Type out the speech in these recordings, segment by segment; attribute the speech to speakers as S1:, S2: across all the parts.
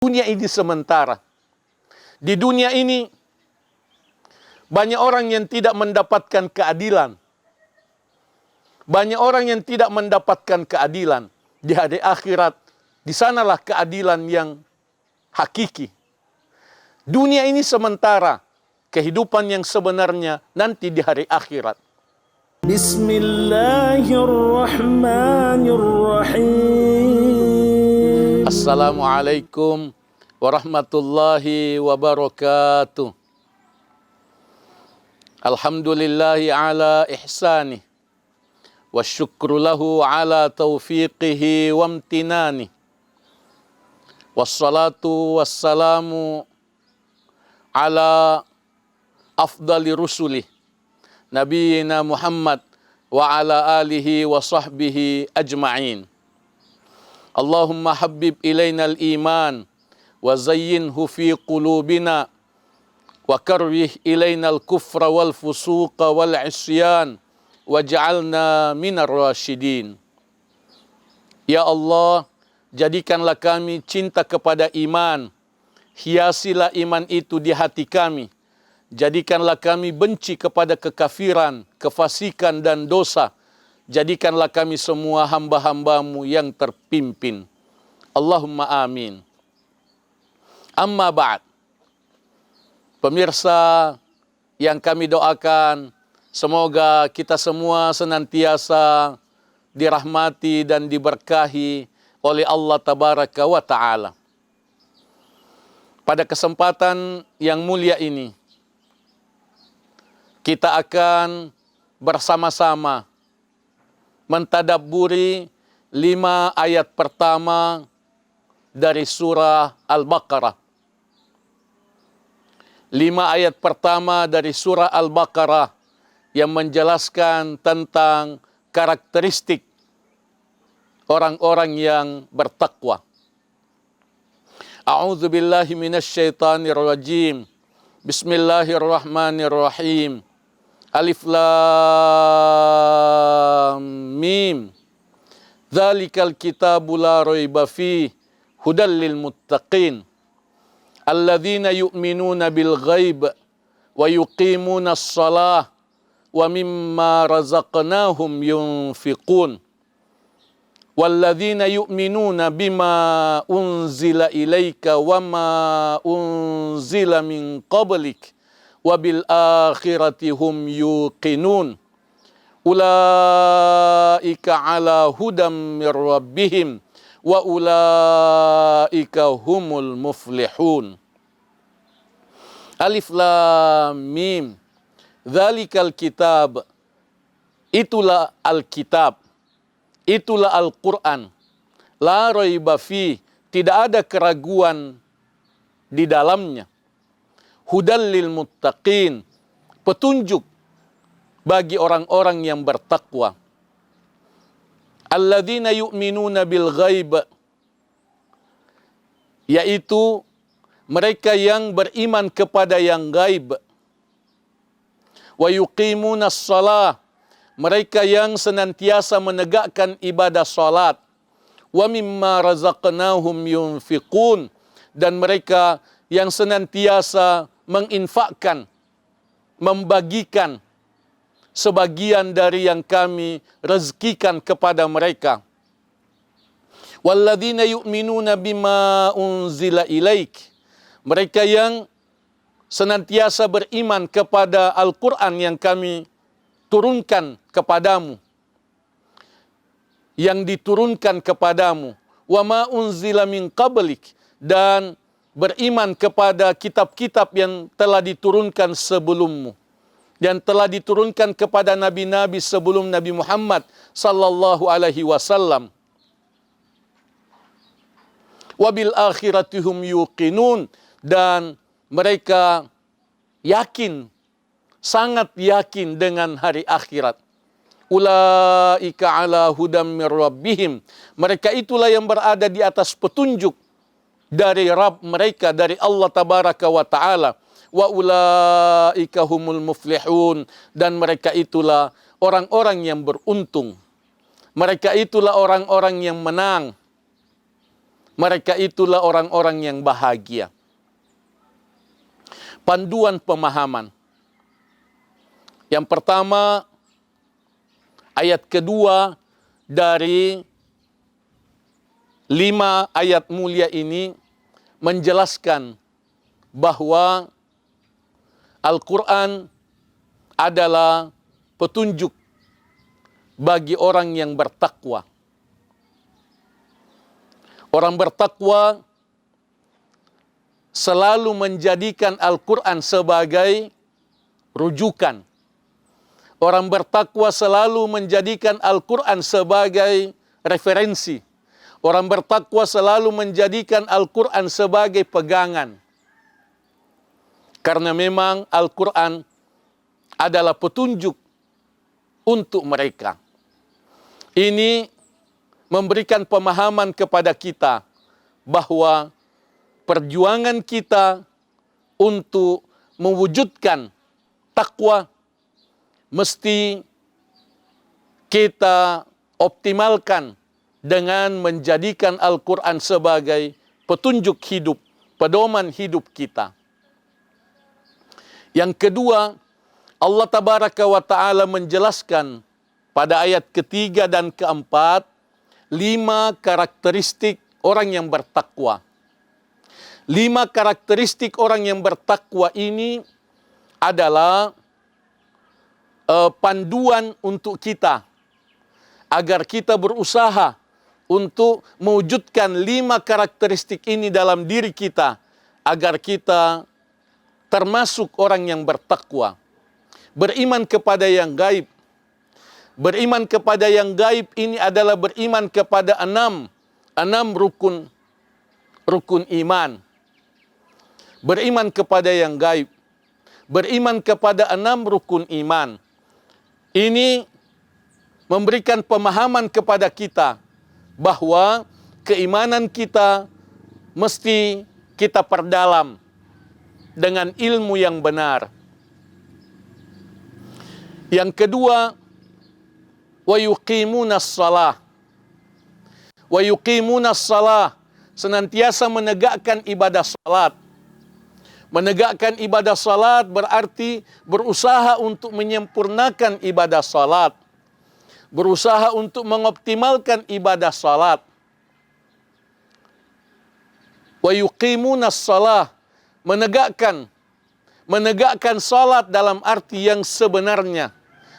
S1: Dunia ini sementara. Di dunia ini banyak orang yang tidak mendapatkan keadilan. Banyak orang yang tidak mendapatkan keadilan. Di hari akhirat, di sanalah keadilan yang hakiki. Dunia ini sementara. Kehidupan yang sebenarnya nanti di hari akhirat. Bismillahirrahmanirrahim. Assalamualaikum warahmatullahi wabarakatuh. Alhamdulillahi ala ihsanih. Wa syukru lahu ala taufiqihi wa amtinani. Wassalatu wassalamu ala afdali rusulih Nabiyina Muhammad wa ala alihi wa sahbihi ajma'in. Allahumma habib ilaina al-iman wa zayyinhu fi qulubina wa karwih ilaina al-kufra wal fusuqa wal isyan waj'alna minar rasyidin. Ya Allah, jadikanlah kami cinta kepada iman, hiasilah iman itu di hati kami. Jadikanlah kami benci kepada kekafiran, kefasikan dan dosa. Jadikanlah kami semua hamba-hambamu yang terpimpin. Allahumma amin. Amma ba'd. Pemirsa yang kami doakan, semoga kita semua senantiasa dirahmati dan diberkahi oleh Allah Tabaraka wa Ta'ala. Pada kesempatan yang mulia ini, kita akan bersama-sama mentadabburi 5 ayat pertama dari surah Al-Baqarah. 5 ayat pertama dari surah Al-Baqarah yang menjelaskan tentang karakteristik orang-orang yang bertakwa. A'udzu billahi minasyaitonir rajim. Bismillahirrahmanirrahim. Alif lam mim. Dzalikal kitabu la raiba fihi hudal lil muttaqin. Alladzina yu'minuna bil ghaib wa yuqimuna as-salah wa mimma razaqnahum yunfiqun. Walladzina yu'minuna bima unzila ilaika wa ma unzila min qablik wa bil akhirati hum yuqinun. Ulaika ala hudam mir rabbihim wa ulaika humul muflihun. Alif lam mim. Dzalikal kitab. Itulah Alkitab. Itulah Al-Quran. La raiba fi. Tidak ada keraguan di dalamnya. Hudal lil muttaqin. Petunjuk bagi orang-orang yang bertakwa. Alladzina yu'minuna bil ghaib. Yaitu mereka yang beriman kepada yang gaib. Wa yuqimuna as-salah. Mereka yang senantiasa menegakkan ibadah salat. Wa mimma razaqnahum yunfiqun. Dan mereka yang senantiasa menginfakkan, membagikan sebagian dari yang kami rezekikan kepada mereka. Walladzina yu'minuna bima unzila ilaik. Mereka yang senantiasa beriman kepada Al-Quran yang kami turunkan kepadamu, yang diturunkan kepadamu. Wa ma unzila min qablik. Dan beriman kepada kitab-kitab yang telah diturunkan sebelummu, yang telah diturunkan kepada nabi-nabi sebelum Nabi Muhammad sallallahu alaihi wasallam. Wa bil akhirati hum yuqinun. Dan mereka yakin, sangat yakin dengan hari akhirat. Ulaika ala hudam mir rabbihim. Mereka itulah yang berada di atas petunjuk dari Rabb mereka, dari Allah Tabaraka wa Ta'ala. Wa ulaika humul muflihun. Dan mereka itulah orang-orang yang beruntung. Mereka itulah orang-orang yang menang. Mereka itulah orang-orang yang bahagia. Panduan pemahaman. Yang pertama, ayat kedua dari 5 ayat mulia ini menjelaskan bahwa Al-Quran adalah petunjuk bagi orang yang bertakwa. Orang bertakwa selalu menjadikan Al-Quran sebagai rujukan. Orang bertakwa selalu menjadikan Al-Quran sebagai referensi. Orang bertakwa selalu menjadikan Al-Quran sebagai pegangan. Karena memang Al-Quran adalah petunjuk untuk mereka. Ini memberikan pemahaman kepada kita bahwa perjuangan kita untuk mewujudkan takwa mesti kita optimalkan dengan menjadikan Al-Quran sebagai petunjuk hidup, pedoman hidup kita. Yang kedua, Allah Tabaraka wa Ta'ala menjelaskan pada ayat ketiga dan keempat 5 karakteristik orang yang bertakwa. 5 karakteristik orang yang bertakwa ini adalah panduan untuk kita agar kita berusaha untuk mewujudkan 5 karakteristik ini dalam diri kita agar kita termasuk orang yang bertakwa. Beriman kepada yang gaib. Beriman kepada yang gaib ini adalah beriman kepada 6 rukun iman. Beriman kepada yang gaib. Beriman kepada 6 rukun iman. Ini memberikan pemahaman kepada kita bahwa keimanan kita mesti kita perdalam dengan ilmu yang benar. Yang kedua, wa yuqimunas shalah. Wa yuqimunas shalah, senantiasa menegakkan ibadah salat. Menegakkan ibadah salat berarti berusaha untuk menyempurnakan ibadah salat. Berusaha untuk mengoptimalkan ibadah salat. Wa yuqimunas shalah, menegakkan salat dalam arti yang sebenarnya.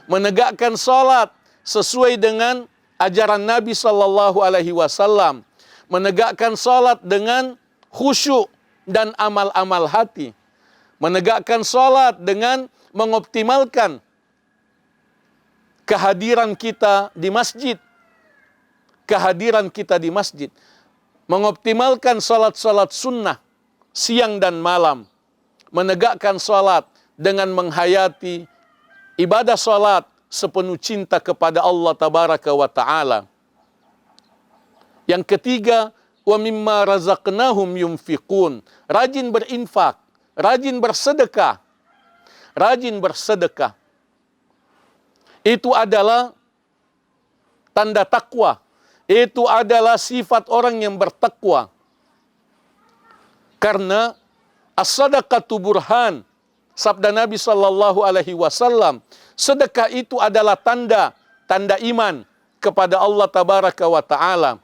S1: Menegakkan salat sesuai dengan ajaran Nabi sallallahu alaihi wasallam. Menegakkan salat dengan khusyuk dan amal-amal hati. Menegakkan salat dengan mengoptimalkan kehadiran kita di masjid. Kehadiran kita di masjid. Mengoptimalkan salat-salat sunnah siang dan malam. Menegakkan salat dengan menghayati ibadah salat sepenuh cinta kepada Allah Tabaraka wa Ta'ala. Yang ketiga, wa mimma razaqnahum yunfiqun. Rajin berinfak, rajin bersedekah. Rajin bersedekah. Itu adalah tanda takwa. Itu adalah sifat orang yang bertakwa. Karena as-sadaqatu burhan. Sabda Nabi sallallahu alaihi wasallam, sedekah itu adalah tanda iman kepada Allah Tabaraka wa Ta'ala.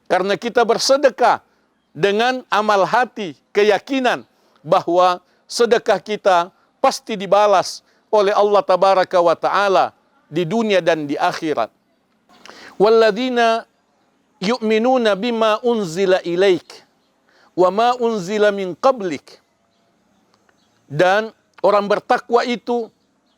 S1: Karena kita bersedekah dengan amal hati, keyakinan bahwa sedekah kita pasti dibalas oleh Allah Tabaraka wa Ta'ala di dunia dan di akhirat. Walladzina yu'minuna bima unzila ilaik wa ma unzila min qablik. Dan orang bertakwa itu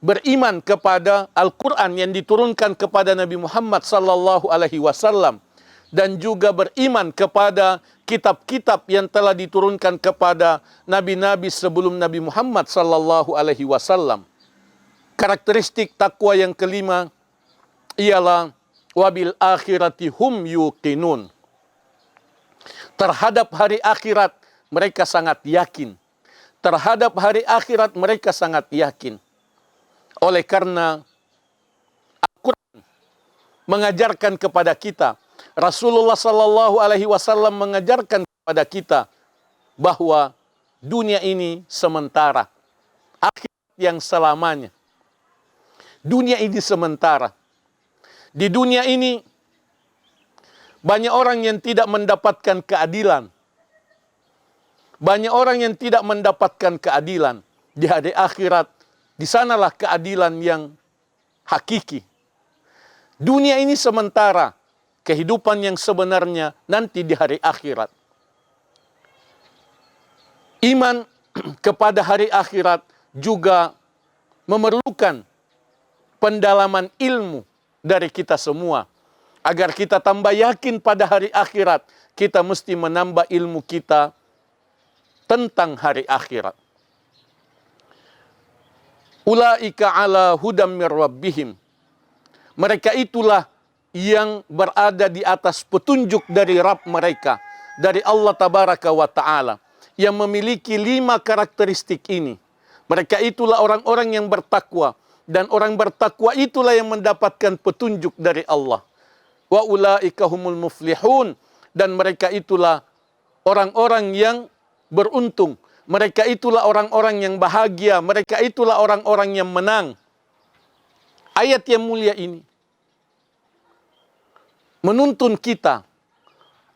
S1: beriman kepada Al-Quran yang diturunkan kepada Nabi Muhammad sallallahu alaihi wasallam dan juga beriman kepada kitab-kitab yang telah diturunkan kepada nabi-nabi sebelum Nabi Muhammad sallallahu alaihi wasallam. Karakteristik takwa yang kelima ialah wabil akhirati hum yuqinun. Terhadap hari akhirat mereka sangat yakin. Terhadap hari akhirat mereka sangat yakin. Oleh karena Al-Quran mengajarkan kepada kita Rasulullah Sallallahu Alaihi Wasallam mengajarkan kepada kita bahwa dunia ini sementara, akhirat yang selamanya. Dunia ini sementara. Di dunia ini banyak orang yang tidak mendapatkan keadilan. Banyak orang yang tidak mendapatkan keadilan. Di hari akhirat, di sanalah keadilan yang hakiki. Dunia ini sementara, kehidupan yang sebenarnya nanti di hari akhirat. Iman kepada hari akhirat juga memerlukan pendalaman ilmu dari kita semua. Agar kita tambah yakin pada hari akhirat, kita mesti menambah ilmu kita tentang hari akhirat. Ulaika ala hudam mir rabbihim. Mereka itulah yang berada di atas petunjuk dari Rabb mereka, dari Allah Tabaraka wa Ta'ala, yang memiliki 5 karakteristik ini. Mereka itulah orang-orang yang bertakwa, dan orang bertakwa itulah yang mendapatkan petunjuk dari Allah. Wa ulaika humul muflihun, dan mereka itulah orang-orang yang beruntung. Mereka itulah orang-orang yang bahagia, mereka itulah orang-orang yang menang. Ayat yang mulia ini menuntun kita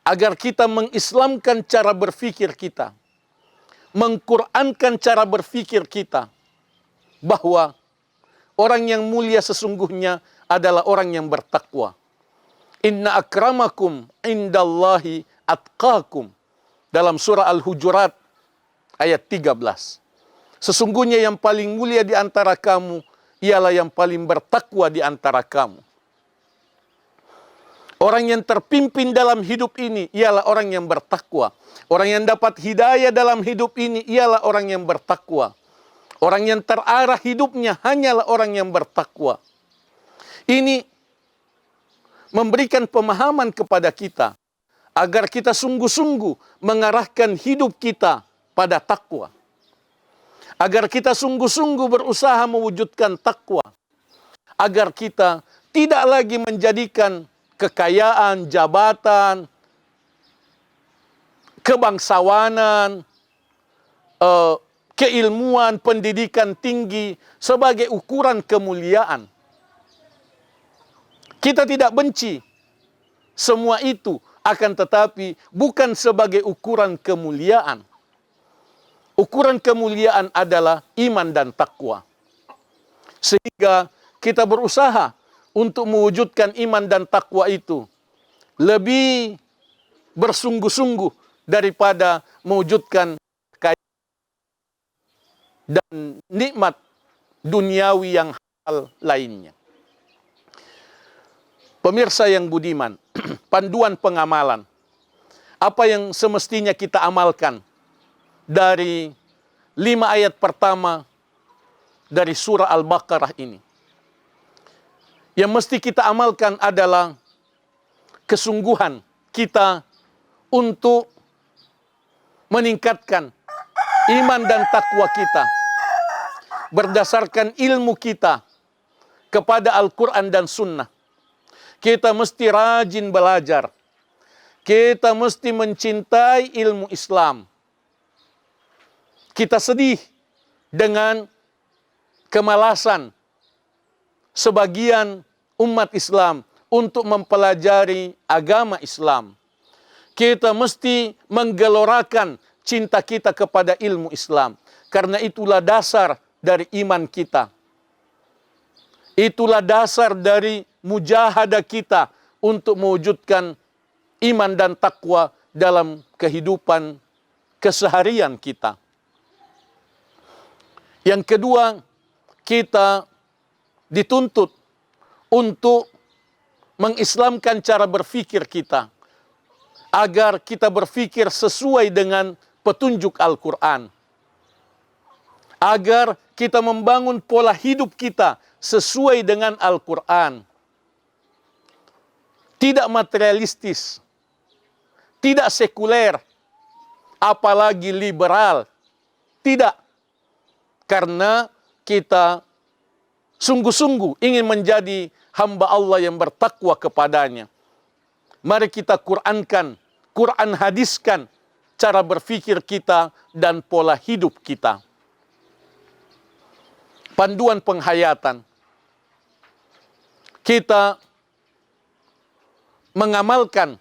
S1: agar kita mengislamkan cara berfikir kita, mengqurankan cara berfikir kita, bahwa orang yang mulia sesungguhnya adalah orang yang bertakwa. Inna akramakum indallahi atqakum. Dalam surah Al-Hujurat ayat 13. Sesungguhnya yang paling mulia di antara kamu ialah yang paling bertakwa di antara kamu. Orang yang terpimpin dalam hidup ini ialah orang yang bertakwa. Orang yang dapat hidayah dalam hidup ini ialah orang yang bertakwa. Orang yang terarah hidupnya hanyalah orang yang bertakwa. Ini memberikan pemahaman kepada kita agar kita sungguh-sungguh mengarahkan hidup kita pada takwa. Agar kita sungguh-sungguh berusaha mewujudkan takwa. Agar kita tidak lagi menjadikan kekayaan, jabatan, kebangsawanan, keilmuan, pendidikan tinggi sebagai ukuran kemuliaan. Kita tidak benci semua itu, akan tetapi bukan sebagai ukuran kemuliaan. Ukuran kemuliaan adalah iman dan takwa. Sehingga kita berusaha untuk mewujudkan iman dan takwa itu lebih bersungguh-sungguh daripada mewujudkan kekayaan dan nikmat duniawi yang halal lainnya. Pemirsa yang budiman, panduan pengamalan. Apa yang semestinya kita amalkan dari 5 ayat pertama dari surah Al-Baqarah ini? Yang mesti kita amalkan adalah kesungguhan kita untuk meningkatkan iman dan takwa kita berdasarkan ilmu kita kepada Al-Quran dan Sunnah. Kita mesti rajin belajar. Kita mesti mencintai ilmu Islam. Kita sedih dengan kemalasan sebagian umat Islam untuk mempelajari agama Islam. Kita mesti menggelorakan cinta kita kepada ilmu Islam. Karena itulah dasar dari iman kita. Itulah dasar dari mujahadah kita untuk mewujudkan iman dan takwa dalam kehidupan keseharian kita. Yang kedua, kita dituntut untuk mengislamkan cara berfikir kita agar kita berfikir sesuai dengan petunjuk Al-Quran. Agar kita membangun pola hidup kita sesuai dengan Al-Quran. Tidak materialistis, tidak sekuler, apalagi liberal. Tidak. Karena kita sungguh-sungguh ingin menjadi hamba Allah yang bertakwa kepadanya. Mari kita Qurankan, Quran hadiskan cara berpikir kita dan pola hidup kita. Panduan penghayatan. Kita mengamalkan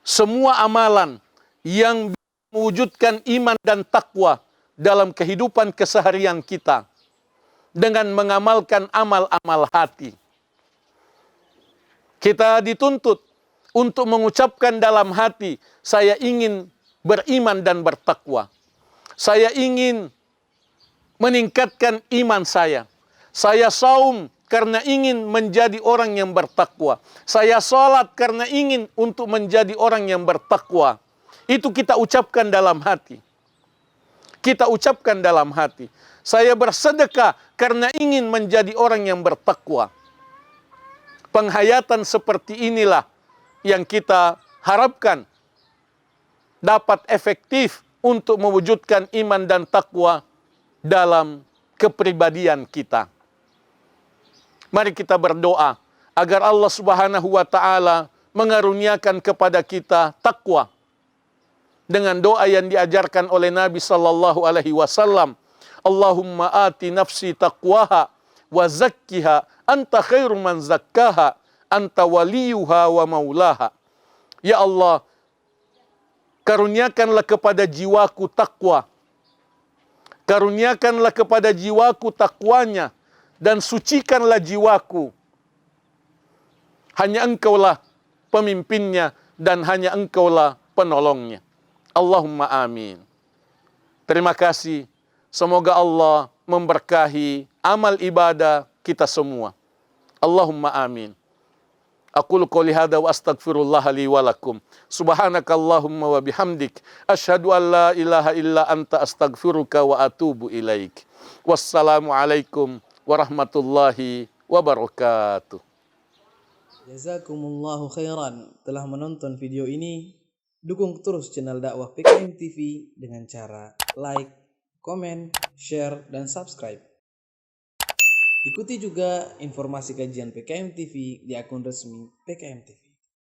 S1: semua amalan yang mewujudkan iman dan takwa dalam kehidupan keseharian kita dengan mengamalkan amal-amal hati. Kita dituntut untuk mengucapkan dalam hati, saya ingin beriman dan bertakwa. Saya ingin meningkatkan iman saya. Saya saum karena ingin menjadi orang yang bertakwa. Saya salat karena ingin untuk menjadi orang yang bertakwa. Itu kita ucapkan dalam hati. Kita ucapkan dalam hati. Saya bersedekah karena ingin menjadi orang yang bertakwa. Penghayatan seperti inilah yang kita harapkan dapat efektif untuk mewujudkan iman dan takwa dalam kepribadian kita. Mari kita berdoa agar Allah Subhanahu wa taala mengaruniakan kepada kita takwa dengan doa yang diajarkan oleh Nabi sallallahu alaihi wasallam. Allahumma ati nafsi taqwaha wa zakkiha anta khairu man zakkaha anta waliyuha wa maulaha. Ya Allah, karuniakanlah kepada jiwaku takwa. Karuniakanlah kepada jiwaku takwanya dan sucikanlah jiwaku. Hanya Engkaulah pemimpinnya dan hanya Engkaulah penolongnya. Allahumma amin. Terima kasih. Semoga Allah memberkahi amal ibadah kita semua. Allahumma amin. Aqulu qouli hadza wa astaghfirullah li wa lakum. Subhanakallahumma wa bihamdik asyhadu an la ilaha illa anta astaghfiruka wa atubu ilaik. Wassalamu alaikum warahmatullahi wabarakatuh.
S2: Jazakumullahu khairan telah menonton video ini. Dukung terus channel dakwah PKM TV dengan cara like, komen, share, dan subscribe. Ikuti juga informasi kajian PKM TV di akun resmi PKM TV.